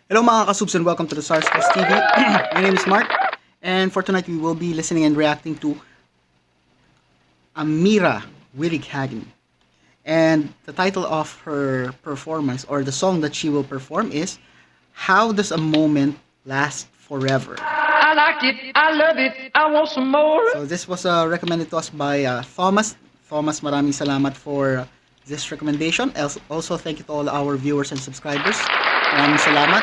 Hello mga kasubs and welcome to the Sarsicles TV. My name is Mark, and for tonight we will be listening and reacting to Amira Willighagen. And the title of her performance, or the song that she will perform, is How Does a Moment Last Forever? I like it, I love it, I want some more. So this was recommended to us by Thomas. Thomas, maraming salamat for this recommendation. Also, thank you to all our viewers and subscribers. Maraming salamat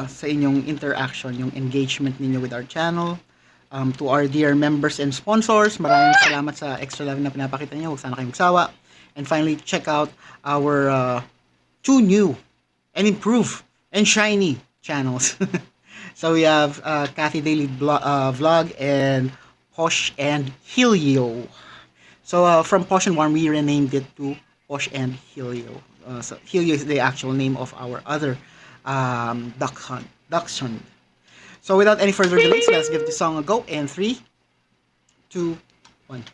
sa inyong interaction, yung engagement ninyo with our channel. To our dear members and sponsors, maraming salamat sa extra love na pinapakita niyo. Huwag sana kayong magsawa. And finally, check out our two new and improved and shiny channels. So we have Kathy Daily Vlog and Posh and Helio. So from Posh and Warm, we renamed it to Posh and Helio. So Helio is the actual name of our other dachshund. So without any further delays, let's give the song a go. And 3, 2, 1.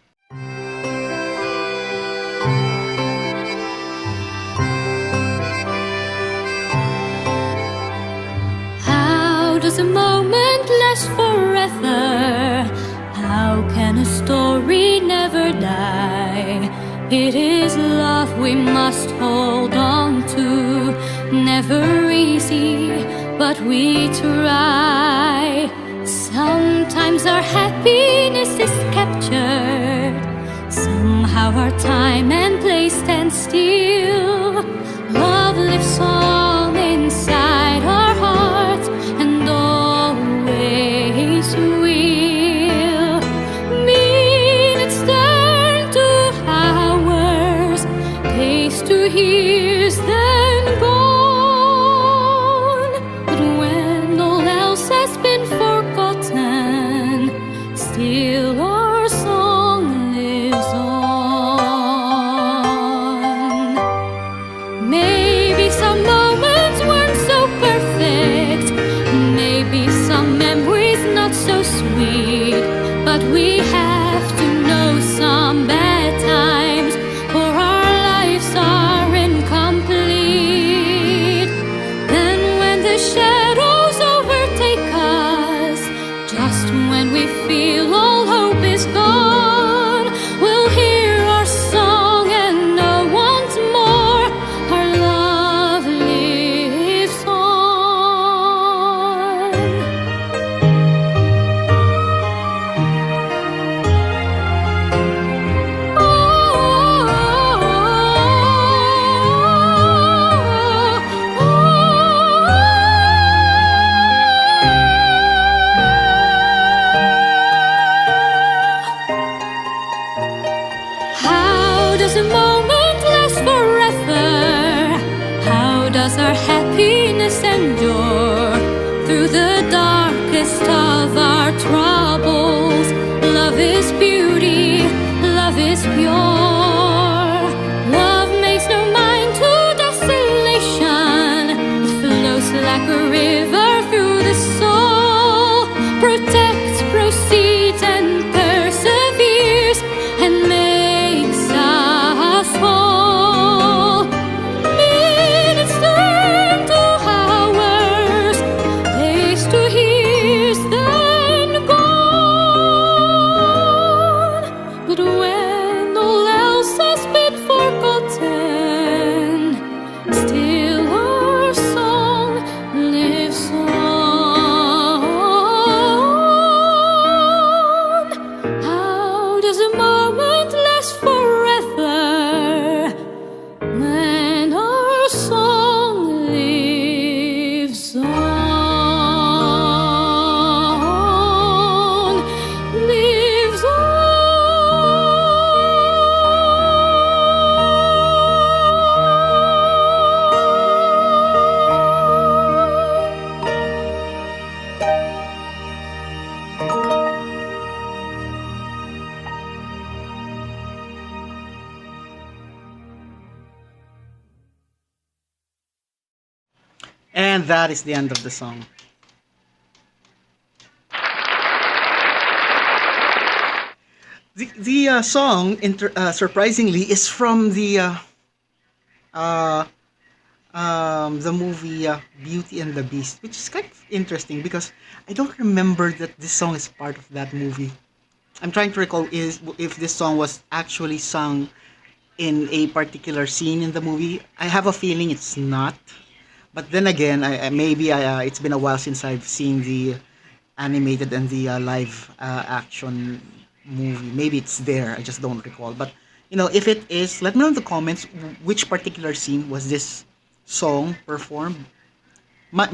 How does a moment last forever? How can a story never die? It is love we must hold on to. Never easy, but we try. Sometimes our happiness is captured. Somehow our time and place stand still. Love lives on inside our hearts and always will. Minutes turn to hours, days to years, then gone. But when all else has been forgotten, still our song lives on. Maybe some moments weren't so perfect, maybe some memories not so sweet, but we have to know some bad times, for our lives are incomplete. Then when the shadows overtake us, just when we feel all hope is gone, we'll hear our song and know once more our love lives on. How does a moment last forever? How does our happiness endure through the darkest of our troubles? Love is beauty, love is pure. Love makes no mind to desolation. It flows like a river through the soul, protects, proceeds, and perseveres, and makes us whole. Minutes turn to hours, days to years, then gone. But when all else has been forgotten, still our song lives on. How does a moment last forever when our song lives on? Lives And that is the end of the song. The song, surprisingly, is from the the movie Beauty and the Beast, which is kind of interesting because I don't remember that this song is part of that movie. I'm trying to recall is if this song was actually sung in a particular scene in the movie. I have a feeling it's not. But then again, maybe it's been a while since I've seen the animated and the live action movie. Maybe it's there. I just don't recall. But if it is, let me know in the comments which particular scene was this song performed. My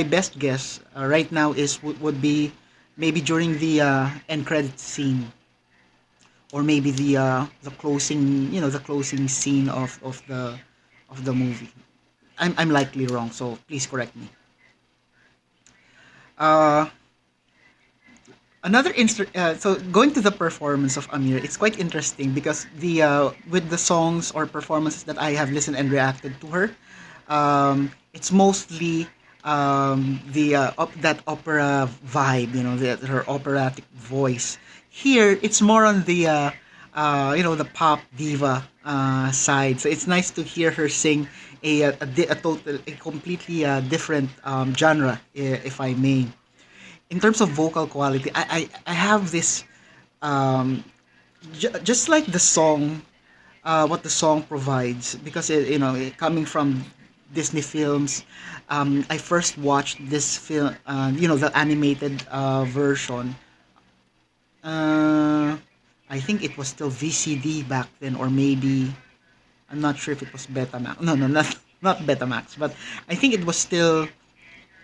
best guess right now is would be maybe during the end credit scene, or maybe the closing, the closing scene of the movie. I'm likely wrong, so please correct me. Uh, so going to the performance of Amir, it's quite interesting because the with the songs or performances that I have listened and reacted to her, it's mostly that opera vibe, her operatic voice. Here, it's more on the pop diva side. So it's nice to hear her sing a completely different genre, if I may. In terms of vocal quality, I have this um, just like the song, what the song provides, because coming from Disney films. I first watched this film, the animated version. uh, I think it was still VCD back then, or maybe I'm not sure if it was Betamax. No, no, not Betamax, but I think it was still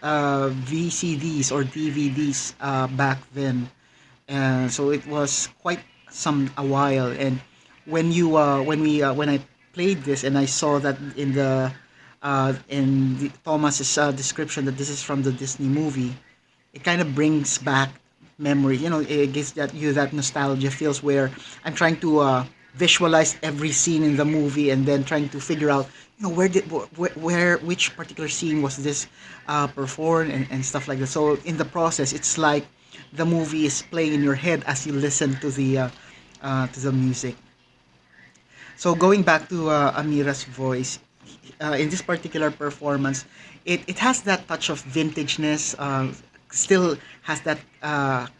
VCDs or DVDs back then. So it was quite a while. And when I played this and I saw that in the Thomas's description that this is from the Disney movie, it kind of brings back memory. It gives that nostalgia feels where I'm trying to visualize every scene in the movie and then trying to figure out, which particular scene was this performed, and stuff like that. So in the process, it's like the movie is playing in your head as you listen to the music. So going back to Amira's voice, in this particular performance, it has that touch of vintageness, still has that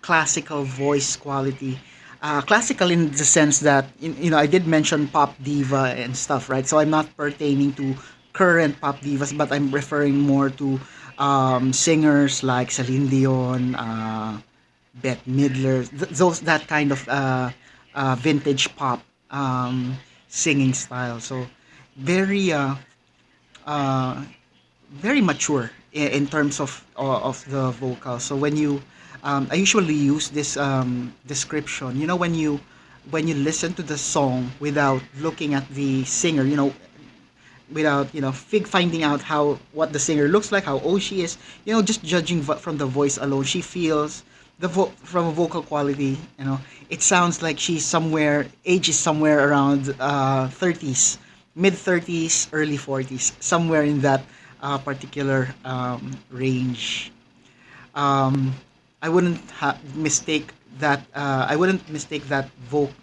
classical voice quality. Classical in the sense that, I did mention pop diva and stuff, right? So I'm not pertaining to current pop divas, but I'm referring more to singers like Celine Dion, Bette Midler, those that kind of vintage pop singing style. So very uh, very mature in terms of the vocal. So when I usually use this description. When you listen to the song without looking at the singer, without finding out what the singer looks like, how old she is, just judging from the voice alone, she feels from a vocal quality. It sounds like age is somewhere around 30s, mid 30s, early 40s, somewhere in that particular range. um, I wouldn't mistake that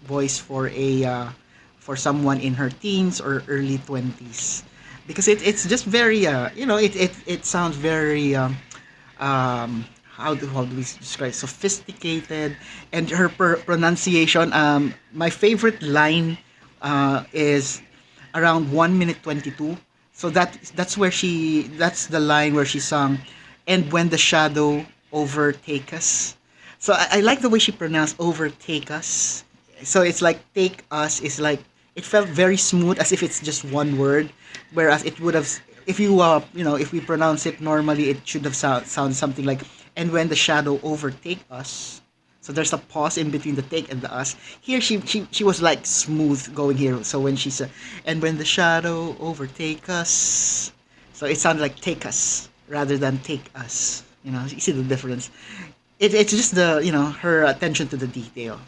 voice for someone in her teens or early 20s, because it's just very it sounds very how do we describe, sophisticated. And her pronunciation, my favorite line is around 1 minute 22. So that's the line where she sung, "And when the shadow overtake us." So I like the way she pronounced "overtake us." So it's like "take us" is like, it felt very smooth, as if it's just one word, whereas it would have, if we pronounce it normally, it should have sound something like, "And when the shadow overtake us." So there's a pause in between the take and the us. Here she was like smooth going here. So when she said, "And when the shadow overtake us," so it sounded like "take us" rather than "take us." You see the difference. It's just her attention to the detail.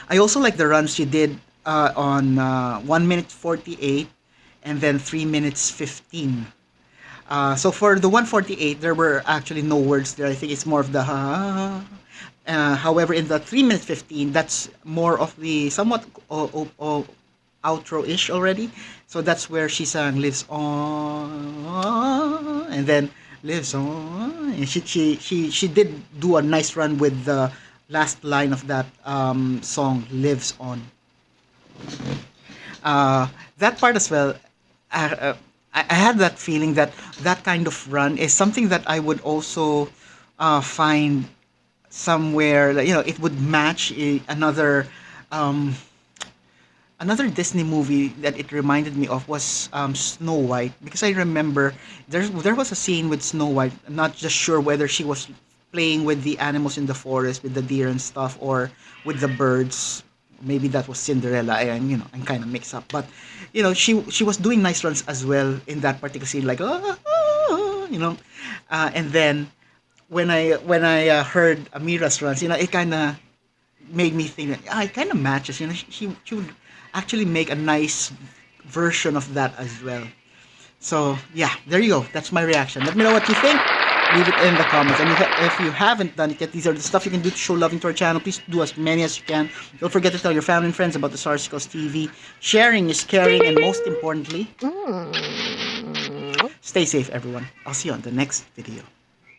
I also like the runs she did on 1 minute 48 and then 3 minutes 15. So for the 148, there were actually no words there. I think it's more of the ha. However, in the 3 minute 15, that's more of the somewhat outro-ish already. So that's where she sang "Lives On," and then "Lives On." And she did do a nice run with the last line of that song, "Lives On." Uh, that part as well. Uh, uh, I had that feeling that that kind of run is something that I would also find somewhere. That, it would match um, another Disney movie that it reminded me of was Snow White, because I remember there was a scene with Snow White. I'm not just sure whether she was playing with the animals in the forest, with the deer and stuff, or with the birds. Maybe that was Cinderella. I'm kind of mixed up, but she was doing nice runs as well in that particular scene, like and then when I heard Amira's runs, it kind of made me think that it kind of matches. She would actually make a nice version of that as well. So yeah, there you go. That's my reaction. Let me know what you think. Leave it in the comments. And if you haven't done it yet, these are the stuff you can do to show loving to our channel. Please do as many as you can. Don't forget to tell your family and friends about the Sarsicles TV. Sharing is caring, and most importantly, stay safe, everyone. I'll see you on the next video.